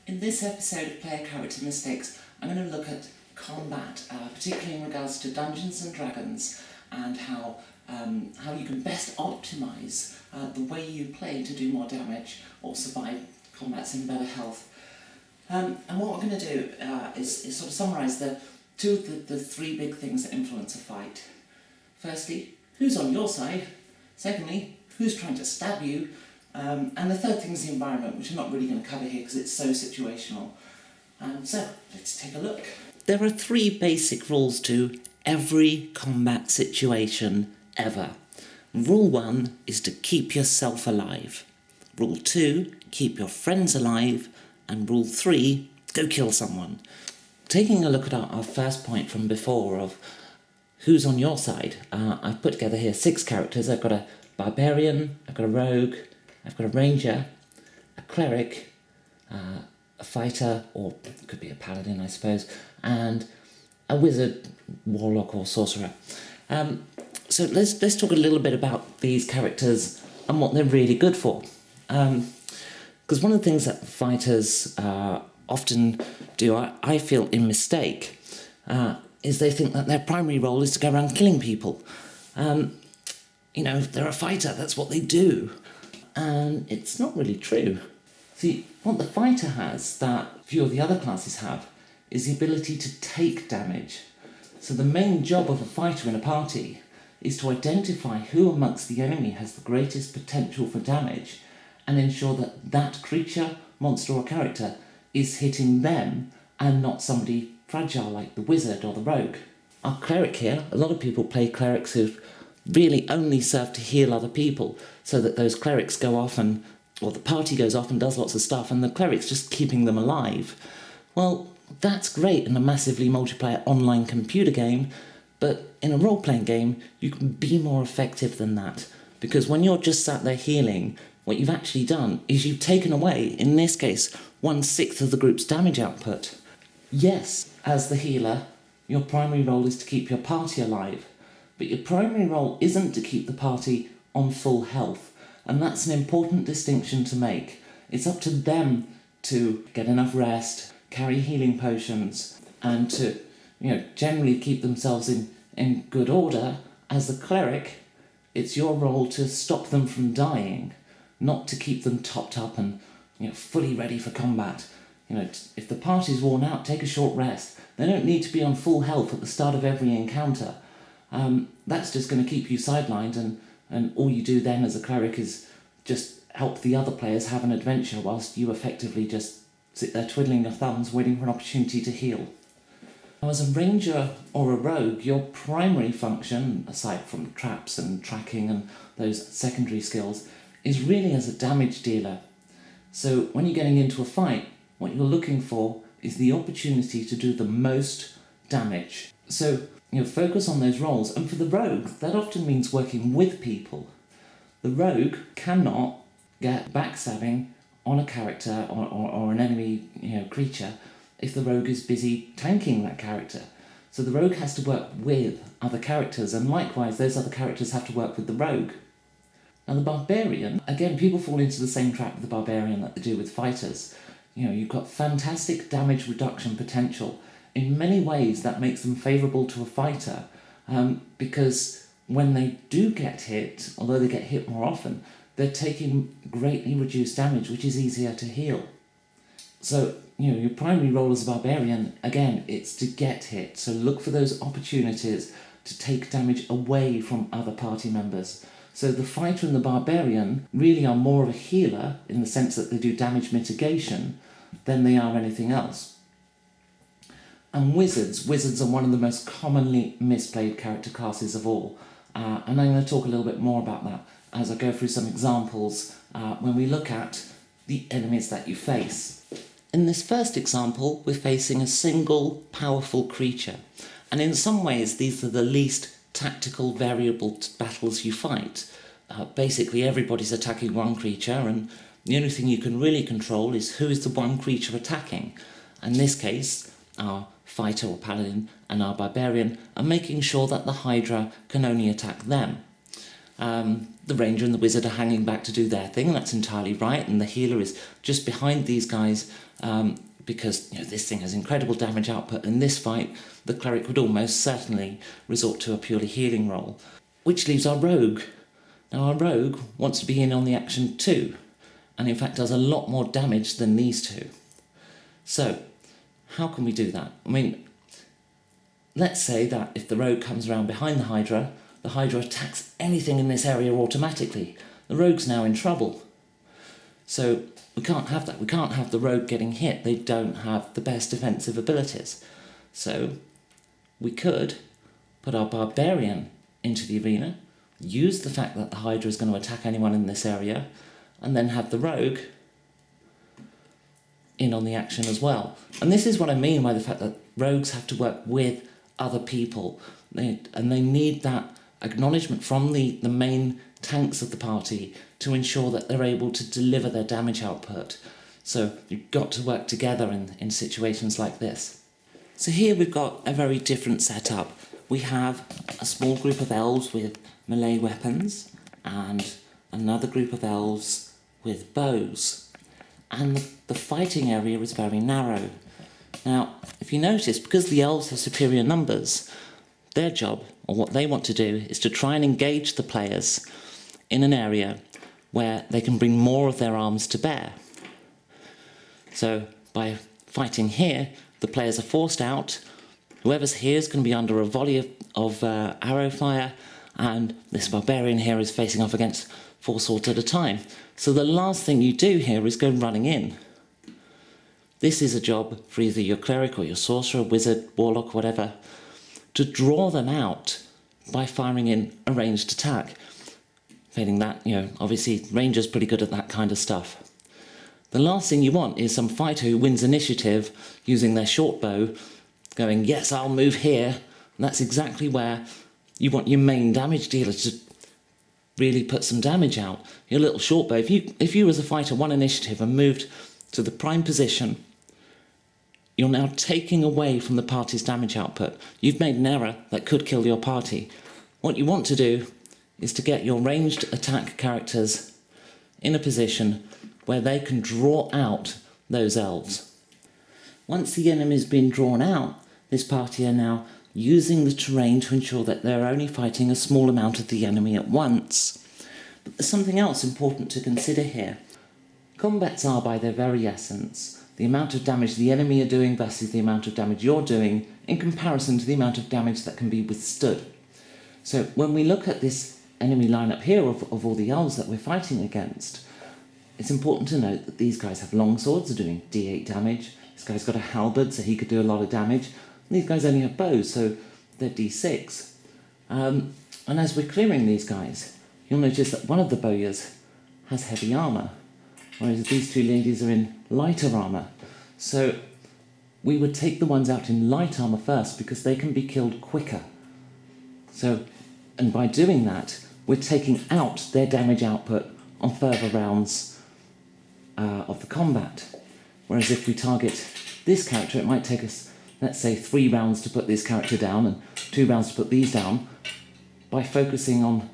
In this episode of Player Character Mistakes, I'm going to look at combat, particularly in regards to Dungeons and Dragons, and how you can best optimise the way you play to do more damage or survive combats in better health. And what we're going to do is sort of summarise the three big things that influence a fight. Firstly, who's on your side? Secondly, who's trying to stab you? And the third thing is the environment, which I'm not really going to cover here because it's so situational. So, let's take a look. There are three basic rules to every combat situation ever. Rule 1 is to keep yourself alive. Rule 2, keep your friends alive. And rule 3, go kill someone. Taking a look at our first point from before of who's on your side, I've put together here 6 characters. I've got a barbarian, I've got a rogue, I've got a ranger, a cleric, a fighter, or it could be a paladin, I suppose, and a wizard, warlock, or sorcerer. So let's talk a little bit about these characters and what they're really good for. Because one of the things that fighters often do, I feel in mistake, is they think that their primary role is to go around killing people. They're a fighter, that's what they do. And it's not really true. See, what the fighter has that few of the other classes have is the ability to take damage. So the main job of a fighter in a party is to identify who amongst the enemy has the greatest potential for damage and ensure that that creature, monster or character is hitting them and not somebody fragile like the wizard or the rogue. Our cleric here, a lot of people play clerics who really only serve to heal other people, so that those clerics go off or the party goes off and does lots of stuff and the cleric's just keeping them alive. Well, that's great in a massively multiplayer online computer game, but in a role-playing game, you can be more effective than that. Because when you're just sat there healing, what you've actually done is you've taken away, in this case, 1/6 of the group's damage output. Yes, as the healer, your primary role is to keep your party alive, but your primary role isn't to keep the party on full health, and that's an important distinction to make. It's up to them to get enough rest, carry healing potions, and to, generally keep themselves in good order. As the cleric, it's your role to stop them from dying, not to keep them topped up and, fully ready for combat. If the party's worn out, take a short rest. They don't need to be on full health at the start of every encounter. That's just going to keep you sidelined, and all you do then as a cleric is just help the other players have an adventure whilst you effectively just sit there twiddling your thumbs waiting for an opportunity to heal. Now, as a ranger or a rogue, your primary function, aside from traps and tracking and those secondary skills, is really as a damage dealer. So when you're getting into a fight, what you're looking for is the opportunity to do the most damage. So, focus on those roles. And for the rogue, that often means working with people. The rogue cannot get backstabbing on a character or an enemy creature if the rogue is busy tanking that character. So the rogue has to work with other characters, and likewise those other characters have to work with the rogue. Now the barbarian, again, people fall into the same trap with the barbarian that they do with fighters. You've got fantastic damage reduction potential. In many ways, that makes them favourable to a fighter, because when they do get hit, although they get hit more often, they're taking greatly reduced damage, which is easier to heal. So, your primary role as a barbarian, again, it's to get hit. So look for those opportunities to take damage away from other party members. So the fighter and the barbarian really are more of a healer in the sense that they do damage mitigation than they are anything else. And wizards are one of the most commonly misplayed character classes of all. And I'm going to talk a little bit more about that as I go through some examples when we look at the enemies that you face. In this first example, we're facing a single powerful creature. And in some ways, these are the least tactical variable battles you fight. Basically, everybody's attacking one creature, and the only thing you can really control is who is the one creature attacking. In this case, our fighter or paladin and our barbarian are making sure that the Hydra can only attack them. The ranger and the wizard are hanging back to do their thing, that's entirely right, and the healer is just behind these guys because this thing has incredible damage output. In this fight, the cleric would almost certainly resort to a purely healing role, which leaves our rogue. Now our rogue wants to be in on the action too, and in fact does a lot more damage than these two. So, how can we do that? I mean, let's say that if the rogue comes around behind the Hydra attacks anything in this area automatically. The rogue's now in trouble. So we can't have that. We can't have the rogue getting hit. They don't have the best defensive abilities. So we could put our barbarian into the arena, use the fact that the Hydra is going to attack anyone in this area, and then have the rogue in on the action as well. And this is what I mean by the fact that rogues have to work with other people. They need that acknowledgement from the main tanks of the party to ensure that they're able to deliver their damage output. So you've got to work together in situations like this. So here we've got a very different setup. We have a small group of elves with melee weapons and another group of elves with bows. And the fighting area is very narrow. Now, if you notice, because the elves have superior numbers, their job, or what they want to do, is to try and engage the players in an area where they can bring more of their arms to bear. So by fighting here, the players are forced out. Whoever's here is going to be under a volley of arrow fire, and this barbarian here is facing off against 4 swords at a time. So the last thing you do here is go running in. This is a job for either your cleric or your sorcerer, wizard, warlock, whatever, to draw them out by firing in a ranged attack. Failing that, obviously ranger's pretty good at that kind of stuff. The last thing you want is some fighter who wins initiative using their short bow, going, yes, I'll move here. And that's exactly where you want your main damage dealer to really put some damage out. Your little short bow, if you as a fighter won initiative and moved to the prime position, you're now taking away from the party's damage output. You've made an error that could kill your party. What you want to do is to get your ranged attack characters in a position where they can draw out those elves. Once the enemy's been drawn out, this party are now using the terrain to ensure that they're only fighting a small amount of the enemy at once. But there's something else important to consider here. Combats are, by their very essence, the amount of damage the enemy are doing versus the amount of damage you're doing in comparison to the amount of damage that can be withstood. So when we look at this enemy lineup here of all the elves that we're fighting against, it's important to note that these guys have long swords, they're doing d8 damage. This guy's got a halberd, so he could do a lot of damage. And these guys only have bows, so they're d6. And as we're clearing these guys, you'll notice that one of the bowyers has heavy armour, whereas these two ladies are in lighter armour. So we would take the ones out in light armour first because they can be killed quicker. So, and by doing that, we're taking out their damage output on further rounds of the combat. Whereas if we target this character, it might take us, let's say, 3 rounds to put this character down and 2 rounds to put these down. By focusing on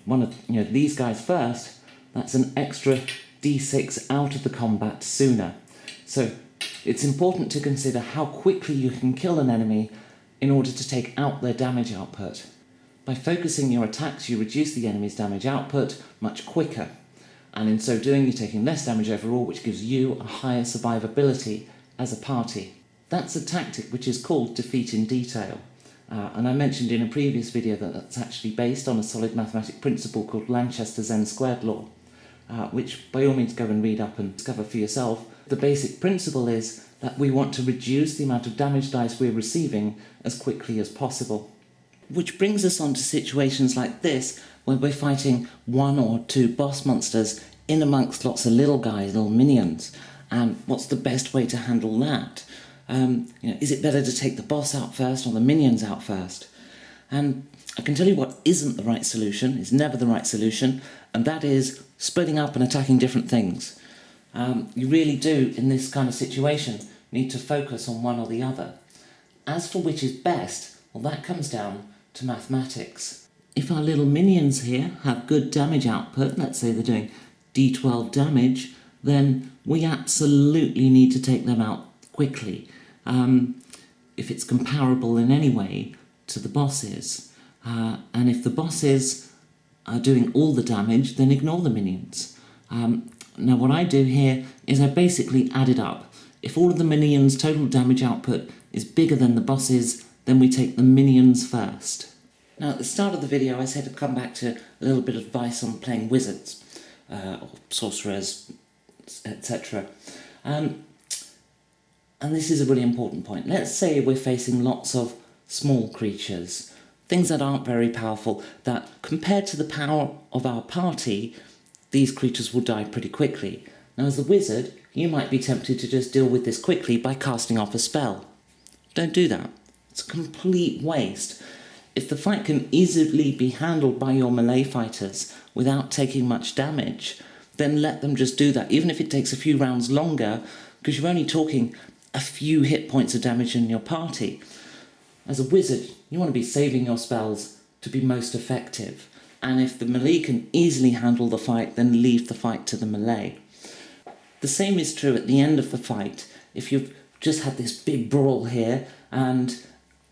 one of these guys first, that's an extra d6 out of the combat sooner. So it's important to consider how quickly you can kill an enemy in order to take out their damage output. By focusing your attacks, you reduce the enemy's damage output much quicker, and in so doing you're taking less damage overall, which gives you a higher survivability as a party. That's a tactic which is called defeat in detail, and I mentioned in a previous video that that's actually based on a solid mathematic principle called Lanchester's n-squared law, which by all means go and read up and discover for yourself. The basic principle is that we want to reduce the amount of damage dice we're receiving as quickly as possible. Which brings us on to situations like this, where we're fighting 1 or 2 boss monsters in amongst lots of little guys, little minions. And what's the best way to handle that? Is it better to take the boss out first or the minions out first? And I can tell you what isn't the right solution, is never the right solution, and that is splitting up and attacking different things. You really do, in this kind of situation, need to focus on one or the other. As for which is best, well, that comes down to mathematics. if our little minions here have good damage output, let's say they're doing d12 damage, then we absolutely need to take them out quickly. If it's comparable in any way to the bosses. And if the bosses are doing all the damage, then ignore the minions. Now what I do here is I basically add it up. If all of the minions' total damage output is bigger than the bosses, then we take the minions first. Now at the start of the video I said I'd come back to a little bit of advice on playing wizards, or sorcerers, etc. And this is a really important point. Let's say we're facing lots of small creatures, things that aren't very powerful, that compared to the power of our party, these creatures will die pretty quickly. Now as a wizard, you might be tempted to just deal with this quickly by casting off a spell. Don't do that. It's a complete waste. If the fight can easily be handled by your melee fighters without taking much damage, then let them just do that, even if it takes a few rounds longer, because you're only talking a few hit points of damage in your party. As a wizard, you want to be saving your spells to be most effective, and if the melee can easily handle the fight, then leave the fight to the melee. The same is true at the end of the fight. If you've just had this big brawl here, and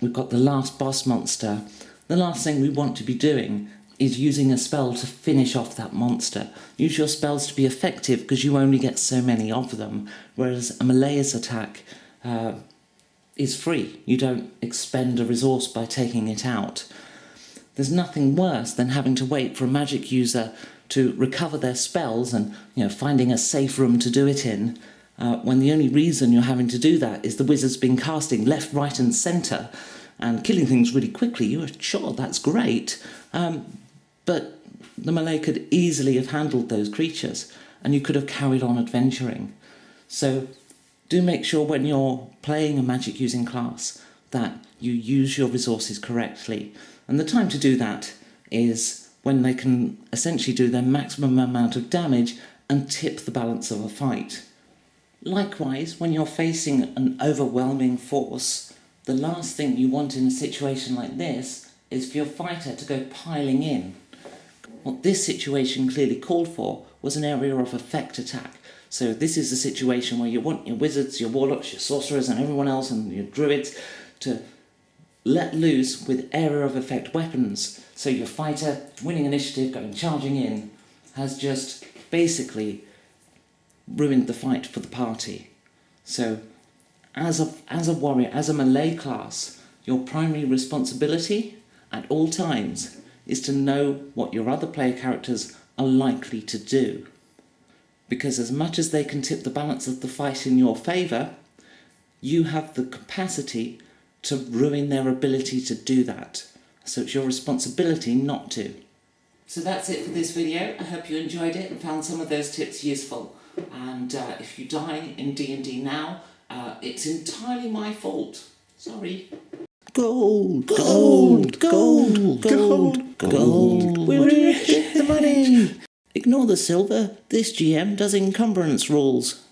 we've got the last boss monster, the last thing we want to be doing is using a spell to finish off that monster. Use your spells to be effective because you only get so many of them, whereas a melee's attack is free. You don't expend a resource by taking it out. There's nothing worse than having to wait for a magic user to recover their spells and finding a safe room to do it in, when the only reason you're having to do that is the wizard's been casting left, right and centre and killing things really quickly. You are sure that's great, but the melee could easily have handled those creatures and you could have carried on adventuring. So do make sure when you're playing a magic using class that you use your resources correctly, and the time to do that is when they can essentially do their maximum amount of damage and tip the balance of a fight. Likewise, when you're facing an overwhelming force, the last thing you want in a situation like this is for your fighter to go piling in. What this situation clearly called for was an area of effect attack. So this is a situation where you want your wizards, your warlocks, your sorcerers and everyone else and your druids to let loose with area of effect weapons. So your fighter, winning initiative, going charging in, has just basically ruined the fight for the party. So as a warrior, as a melee class, your primary responsibility at all times is to know what your other player characters are likely to do. Because as much as they can tip the balance of the fight in your favour, you have the capacity to ruin their ability to do that. So it's your responsibility not to. So that's it for this video. I hope you enjoyed it and found some of those tips useful. And if you die in D&D now, it's entirely my fault. Sorry. Gold, gold, gold, gold, gold. We're hit the money. Ignore the silver. This GM does encumbrance rules.